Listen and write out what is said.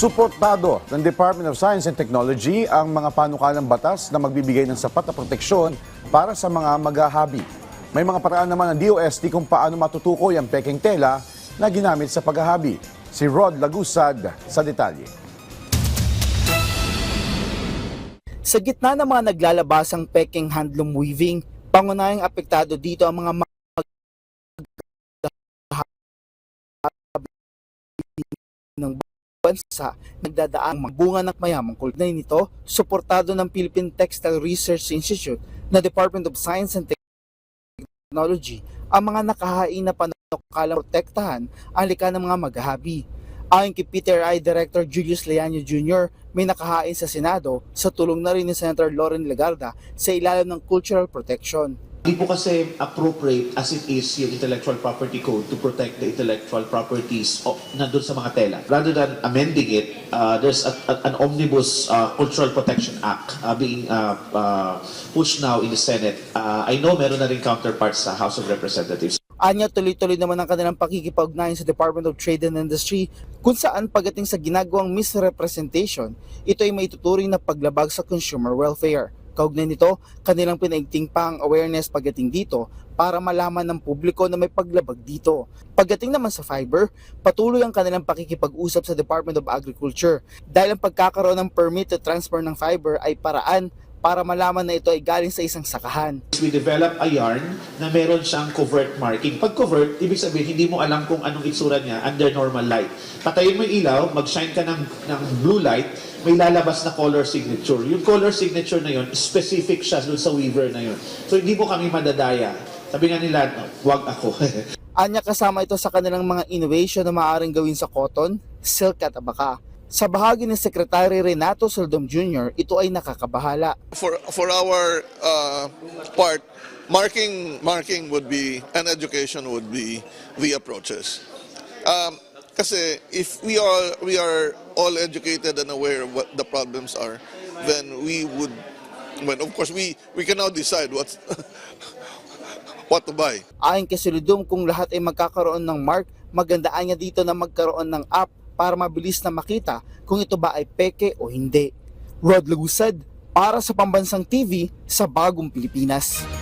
Suportado ng Department of Science and Technology ang mga panukalang batas na magbibigay ng sapat na proteksyon para sa mga maghahabi. May mga paraan naman ng DOST kung paano matutukoy ang peking tela na ginamit sa paghahabi. Si Rod Lagusad sa detalye. Sa gitna ng mga naglalabasang peking handloom weaving, pangunahing apektado dito ang mga ng bansa nagdadaang bunga ng mayamang kulay nito, suportado ng Philippine Textile Research Institute na Department of Science and Technology ang mga nakahain na panukalang protektahan ang likas ng mga maghahabi. Ayon kay PTRI Director Julius Leaño Jr., may nakahain sa Senado sa tulong na rin ni Senator Loren Legarda sa ilalim ng cultural protection. Hindi po kasi appropriate as it is yung Intellectual Property Code to protect the intellectual properties nandun sa mga tela. Rather than amending it, there's an Omnibus Cultural Protection Act being pushed now in the Senate. I know meron na rin counterparts sa House of Representatives. Anya, tuloy-tuloy naman ang kanilang pakikipag-ugnayan sa Department of Trade and Industry kung saan pagdating sa ginagawang misrepresentation, ito ay maituturing na paglabag sa consumer welfare. Kaugnay nito, kanilang pinaigting pa ang awareness pagdating dito para malaman ng publiko na may paglabag dito. Pagdating naman sa fiber, patuloy ang kanilang pakikipag-usap sa Department of Agriculture dahil ang pagkakaroon ng permit to transfer ng fiber ay paraan para malaman na ito ay galing sa isang sakahan. We develop a yarn na meron siyang covert marking. Pag covert, ibig sabihin hindi mo alam kung anong itsura niya under normal light. Patayin mo yung ilaw, mag-shine ka ng blue light, may lalabas na color signature. Yung color signature na yun, specific siya dun sa weaver na yun. So hindi mo kami madadaya. Sabi nga nila, wag ako. Anya, kasama ito sa kanilang mga innovation na maaaring gawin sa cotton, silk at abaka. Sa bahagi ni Secretary Renato Soldom Jr., ito ay nakakabahala. For our part, marking would be, and education would be the approaches. Kasi if we are all educated and aware of what the problems are, then we would, well, of course, we can now decide what to buy. Ayon kay Solidum, kung lahat ay magkakaroon ng mark, magandaan niya dito na magkaroon ng app para mabilis na makita kung ito ba ay peke o hindi. Rod Lagusad para sa Pambansang TV sa Bagong Pilipinas.